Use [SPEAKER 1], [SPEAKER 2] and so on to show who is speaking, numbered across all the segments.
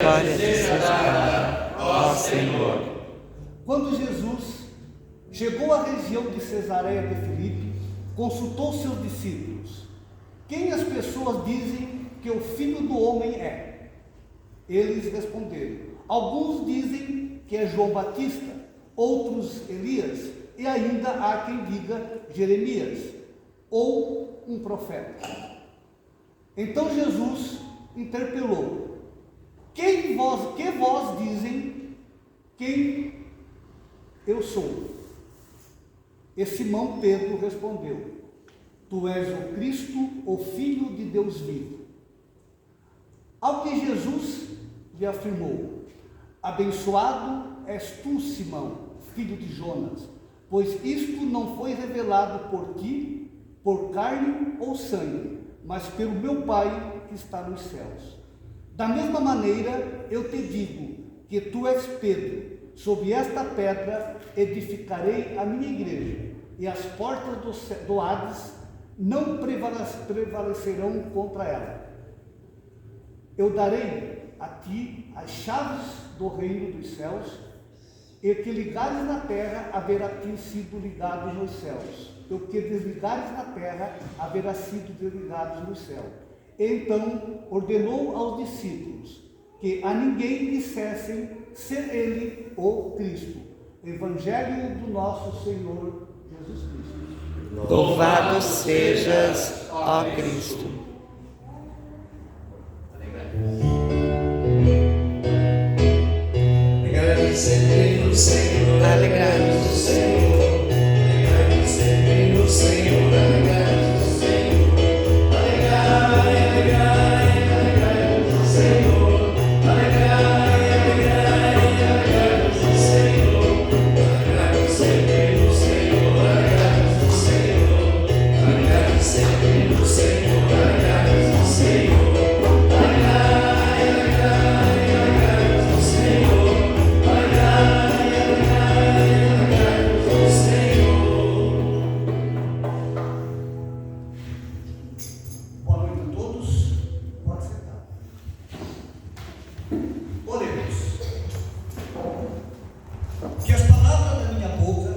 [SPEAKER 1] glória te seja dada, ó Senhor.
[SPEAKER 2] Quando Jesus chegou à região de Cesareia de Filipe, consultou seus discípulos: quem as pessoas dizem que o Filho do Homem é? Eles responderam: alguns dizem que é João Batista, outros Elias, e ainda há quem diga Jeremias, ou um profeta. Então Jesus interpelou: que vós dizem quem eu sou? E Simão Pedro respondeu: tu és o Cristo, o Filho de Deus vivo. Ao que Jesus lhe afirmou: abençoado és tu, Simão, filho de Jonas, pois isto não foi revelado por ti, por carne ou sangue, mas pelo meu Pai que está nos céus. Da mesma maneira eu te digo que tu és Pedro, sobre esta pedra edificarei a minha igreja, e as portas do Hades não prevalecerão contra ela. Eu darei a ti as chaves do reino dos céus, e que ligares na terra haverá ti sido ligado nos céus, e o que desligares na terra haverá sido desligado no céu. Então ordenou aos discípulos que a ninguém dissessem ser ele o Cristo. Evangelho do nosso Senhor Jesus Cristo.
[SPEAKER 1] Louvado sejas, ó Cristo.
[SPEAKER 3] Alegrai-vos sempre no Senhor.
[SPEAKER 1] Alegrai-vos no Senhor.
[SPEAKER 3] Alegrai-vos sempre no Senhor. Alegrai-vos no Senhor. Alegrai-vos no Senhor. Alegrai-vos no Senhor. Alegrai-vos sempre no Senhor. Alegrai-vos no Senhor. Alegrai-vos sempre no Senhor. Alegrai-vos no Senhor.
[SPEAKER 2] Boa noite a todos. Pode sentar. Oremos. Que as palavras da minha boca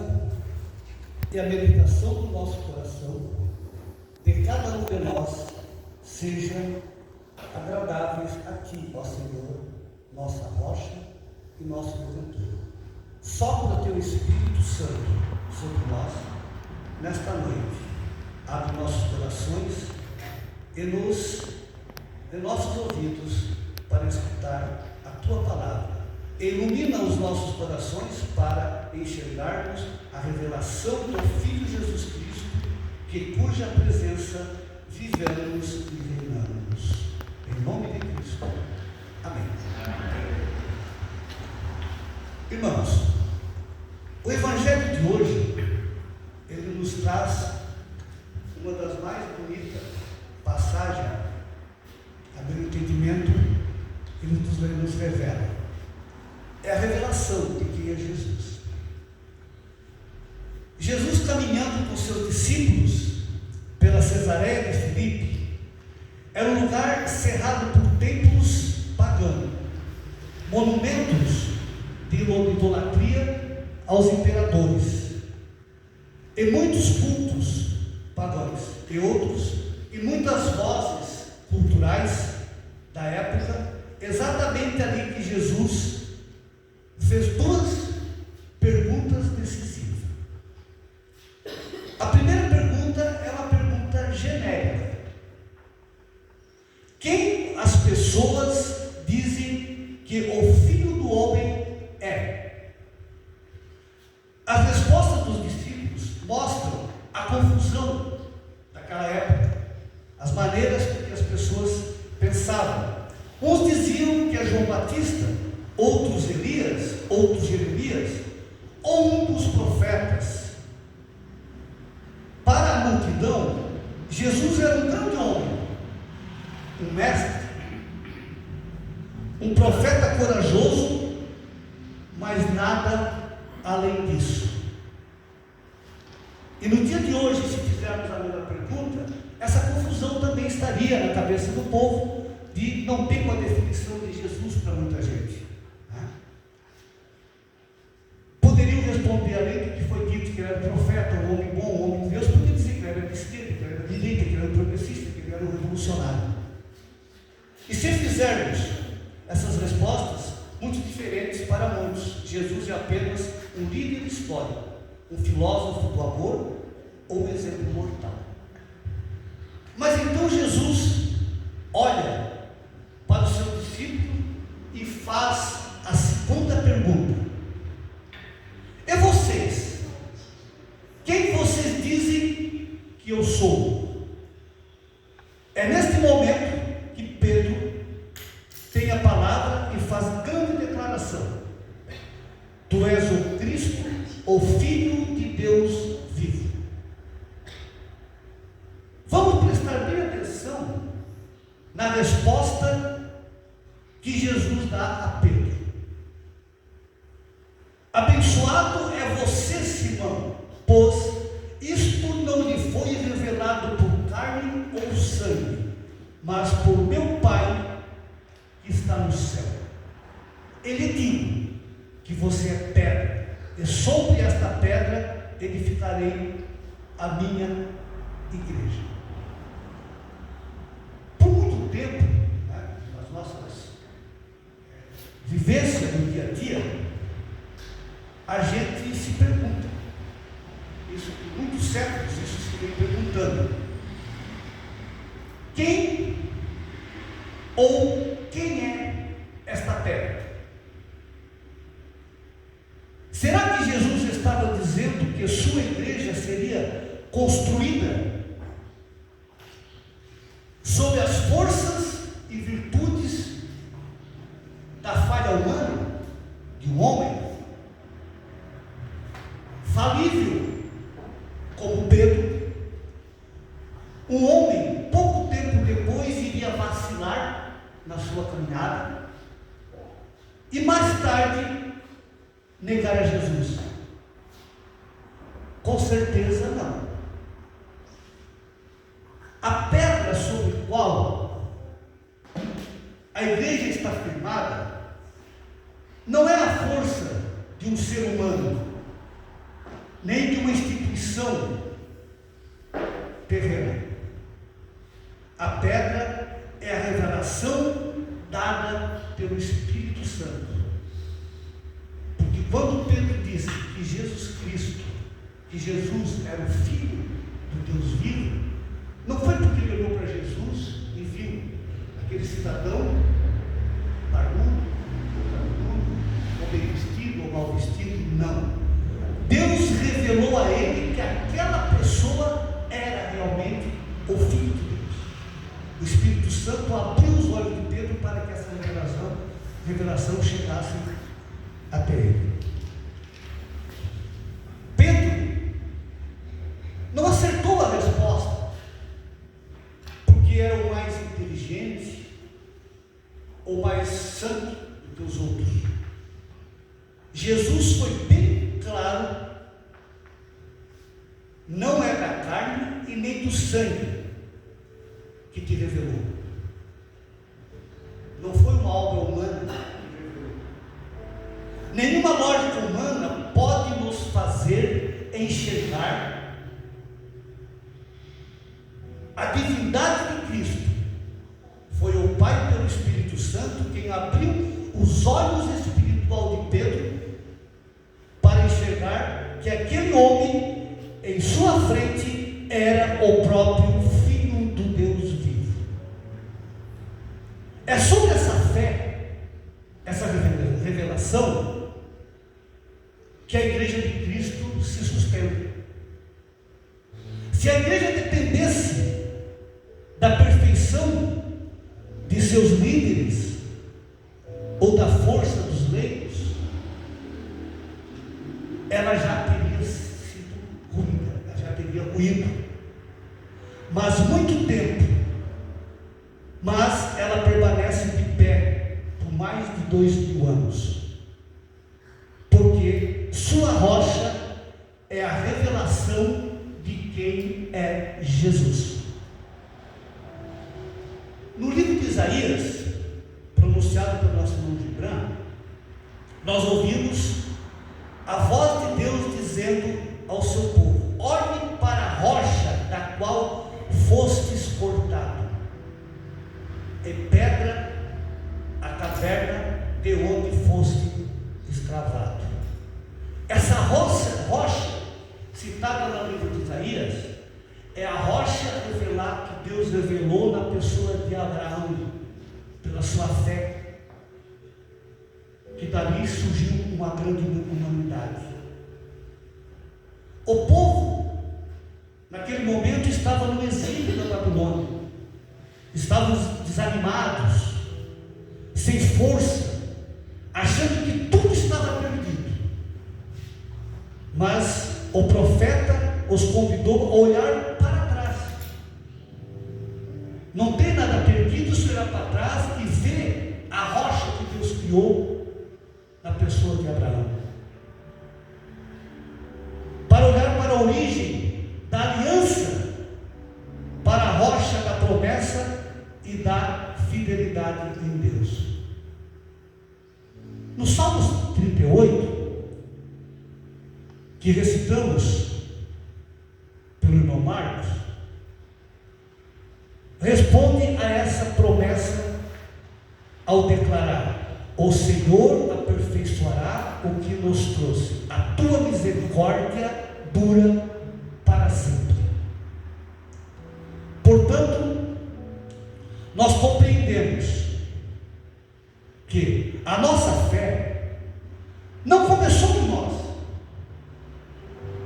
[SPEAKER 2] e a meditação do nosso coração, de cada um de nós, sejam agradáveis a Ti, ó Senhor, nossa rocha e nosso Redentor. Sopra Teu Espírito Santo sobre nós nesta noite. Abre nossos corações e nossos ouvidos para escutar a Tua palavra. Ilumina os nossos corações para enxergarmos a revelação do Filho Jesus Cristo, cuja presença vivemos e reinamos. Em nome de Cristo. Amém. Irmãos, o Evangelho de hoje, ele nos traz uma das mais bonitas passagens, a meu entendimento, que nos revela. É a revelação de quem é Jesus. Jesus, caminhando com seus discípulos pela Cesareia de Filipe, era um lugar cerrado por templos pagãos, monumentos de idolatria aos imperadores, e muitos cultos pagãos, e muitas vozes culturais da época, exatamente ali que Jesus fez duas perguntas decisivas. A primeira pergunta é uma pergunta genérica: quem as pessoas dizem que o Filho do Homem é? As respostas dos discípulos mostram a confusão daquela época, as maneiras que as pessoas pensavam. Uns diziam que é João Batista, outros Elias, outros Jeremias, ou um dos profetas. Para a multidão, Jesus era um grande homem, um mestre, um profeta corajoso, mas nada além disso. E no dia de hoje, se fizermos a mesma pergunta, essa confusão também estaria na cabeça do povo, de não ter uma definição de Jesus para muita gente. era profeta, um homem bom, um homem de Deus, podia dizer que ele era de esquerda, que ele era de direita, que ele era progressista, que ele era um revolucionário. E se fizermos essas respostas, muito diferentes para muitos, Jesus é apenas um líder histórico, um filósofo do amor ou um exemplo mortal. Mas então Jesus olha para o seu discípulo e faz a segunda pergunta: e vocês? Quem vocês dizem que eu sou? É neste momento que Pedro tem a palavra e faz grande declaração: tu és o Cristo, o Filho de Deus vivo. Vamos prestar bem atenção na resposta que Jesus dá a Pedro. Abençoado é você, Simão, pois isto não lhe foi revelado por carne ou sangue, mas por meu Pai que está no céu. Ele diz que você é pedra, e sobre esta pedra edificarei a minha igreja. Por muito tempo, nas nossas vivências no dia a dia, a gente se pergunta, isso por muitos séculos, isso se vem perguntando: quem ou quem é esta pedra? Será que Jesus estava dizendo que sua igreja seria construída sob as forças e virtudes da falha humana de um homem falível como Pedro? Um homem, pouco tempo depois, iria vacilar na sua caminhada e mais tarde negar a Jesus? Com certeza não. A pedra sobre a qual a igreja está firmada não é a força de um ser humano, nem de uma instituição terrena. A pedra é a revelação dada pelo Espírito Santo. Porque quando Pedro disse que Jesus Cristo, que Jesus era o Filho do Deus vivo, não foi porque ele olhou para Jesus e viu aquele cidadão barbudo, ou cabeludo, ou bem vestido, ou mal vestido. Não. Deus revelou a ele que aquela pessoa era realmente o Filho de Deus. O Espírito Santo abriu os olhos de Pedro para que essa revelação chegasse até ele. Pedro não acertou a resposta porque era o mais inteligente ou mais santo do que os outros. Jesus foi bem claro: não é da carne e nem do sangue que te revelou. Não foi uma obra humana que te revelou. Nenhuma lógica humana pode nos fazer enxergar a divindade de Cristo. Foi o Pai, pelo Espírito Santo, quem abriu os olhos espirituais de Pedro para enxergar que aquele homem em sua frente era o próprio Filho do Deus vivo. É sobre essa fé, essa revelação, que a igreja de Cristo se sustenta. Se a igreja dependesse da perfeição de seus líderes ou da força dos leigos, ela já teria sido ruída, ela já teria ruído. Mas muito tempo, mas ela permanece de pé por mais de 2000 anos, porque sua rocha é a revelação de quem é Jesus. No livro de Isaías, pronunciado pelo nosso irmão Gibran, nós ouvimos a voz de Deus dizendo ao seu de onde foste escravado. Essa rocha citada no livro de Isaías é a rocha revelada que Deus revelou na pessoa de Abraão, pela sua fé, que dali surgiu uma grande humanidade. O povo, naquele momento, estava no exílio da Babilônia, estavam desanimados, sem força, achando que tudo estava perdido. Mas o profeta os convidou a olhar para trás. Não tem nada perdido se olhar para trás e ver a rocha que Deus criou na pessoa de Abraão. Para olhar para a origem da aliança, para a rocha da promessa e da fidelidade em Deus. No Salmos 38, que recitamos pelo irmão Marcos, responde a essa promessa ao declarar: o Senhor aperfeiçoará o que nos trouxe, a tua misericórdia dura para sempre. Portanto, nós compreendemos que a nossa fé não começou em nós,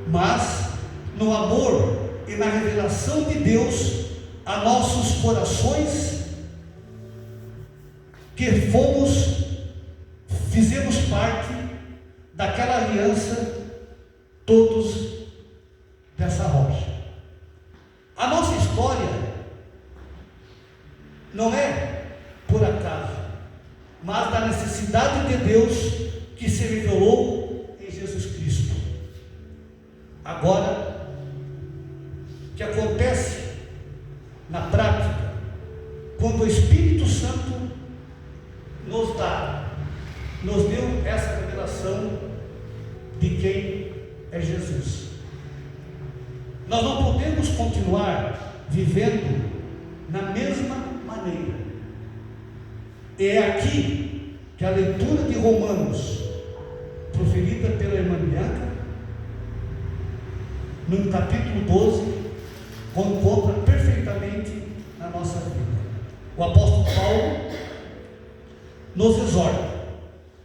[SPEAKER 2] mas no amor e na revelação de Deus a nossos corações, que fizemos parte daquela aliança, todos dessa rocha. A nossa história não é por acaso, mas da necessidade de Deus que se revelou em Jesus Cristo. Agora, o que acontece na prática, quando o Espírito Santo nos deu essa revelação de quem é Jesus. Nós não podemos continuar vivendo na mesma maneira. E é aqui que a leitura de Romanos, proferida pela irmã Bianca, no capítulo 12, encontra perfeitamente na nossa vida. O apóstolo Paulo nos exorta: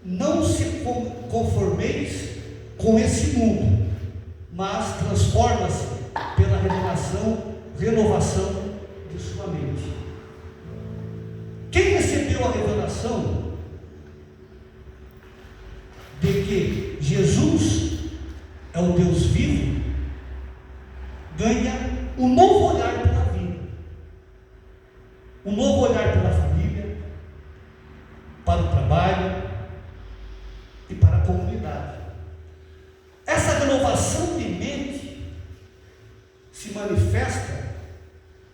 [SPEAKER 2] não se conformeis com esse mundo, mas transforma-se pela renovação de sua mente. Quem recebeu a revelação de que Jesus é o Deus vivo, ganha um novo olhar pela vida, um novo olhar pela família, para o trabalho e para a comunidade. Essa renovação de mente se manifesta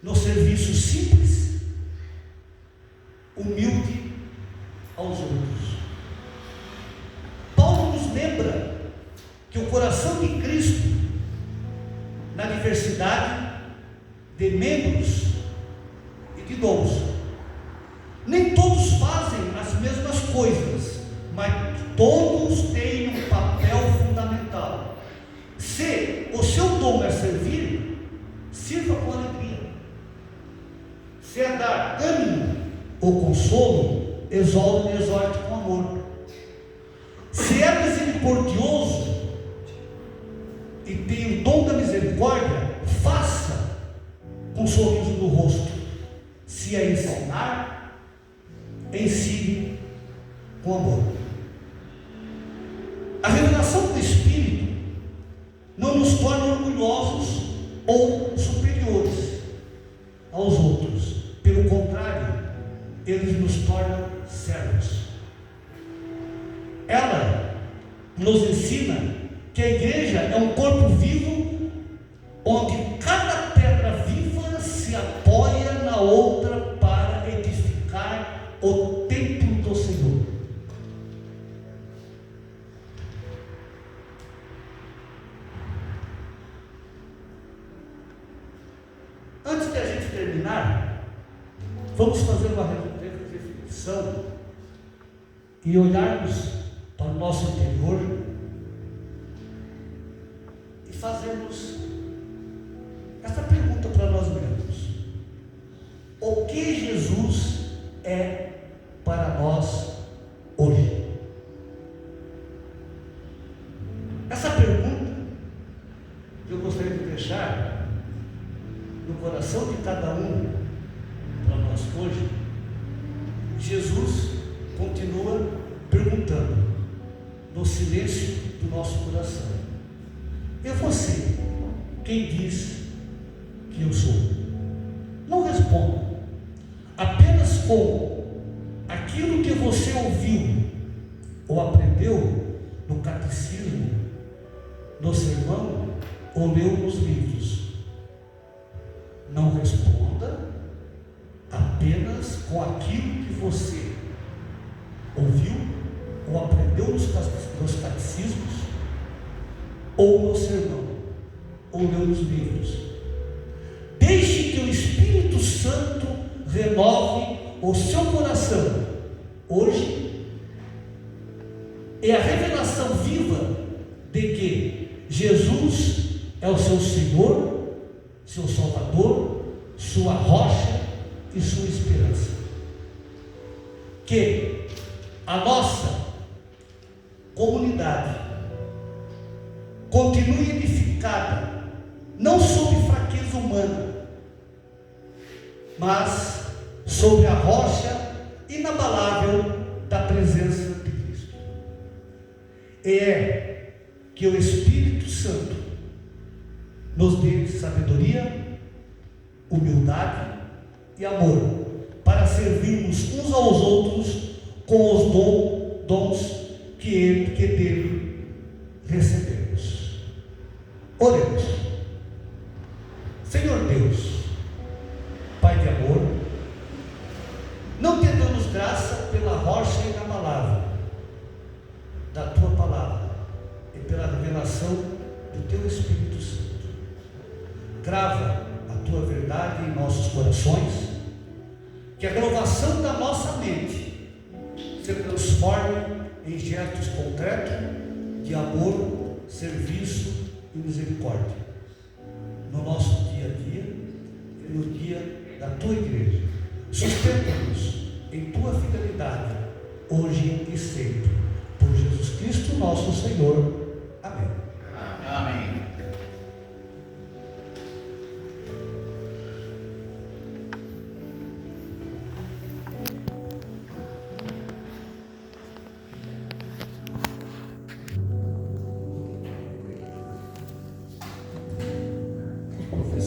[SPEAKER 2] no serviço simples, humilde aos outros. Paulo nos lembra que o coração de Cristo, na diversidade de membros e de dons, nem todos fazem as mesmas coisas, mas todos têm um papel fundamental. Se o seu dom é servir, sirva com alegria. Se é dar ânimo ou consolo, exorte com amor. Se é misericordioso e tem o dom da misericórdia, faça com um sorriso no rosto. Se é ensinar, ensine com amor. A revelação do Espírito não nos torna orgulhosos ou superiores aos outros. Pelo contrário, eles nos tornam servos. Ela nos ensina que a igreja é um corpo vivo, onde cada pedra viva se apoia na outra para edificar o templo do Senhor. Antes de a gente terminar, vamos fazer uma reflexão
[SPEAKER 4] e olharmos para o nosso interior e fazermos essa pergunta para nós mesmos: o que Jesus é para nós hoje? Essa pergunta eu gostaria de deixar no coração de cada um para nós hoje. Jesus continua perguntando no silêncio do nosso coração: e você, quem diz que eu sou? Não responda apenas com aquilo que você ouviu ou aprendeu no catecismo, no sermão ou leu nos livros. Não responda apenas com aquilo que você ouviu ou aprendeu nos catecismos ou no sermão ou leu nos livros. Deixe que o Espírito Santo renove o seu coração hoje, é a revelação viva de que Jesus é o seu Senhor, seu Salvador, sua rocha e sua esperança. Que a nossa comunidade continue edificada, não sobre fraqueza humana, mas sobre a rocha inabalável da presença de Cristo. E é que o Espírito Santo nos dê sabedoria, humildade e amor para servirmos uns aos outros com os dons que dele recebemos. Oremos. Senhor Deus, Pai de amor, não te damos graça pela rocha inabalável da tua palavra e pela revelação do teu Espírito Santo. Grava a tua verdade em nossos corações, que a gravação da nossa mente se transforme em gestos concretos de amor, serviço e misericórdia no nosso dia a dia e no dia da tua igreja. Sustenta-nos em tua fidelidade, hoje e sempre, por Jesus Cristo nosso Senhor.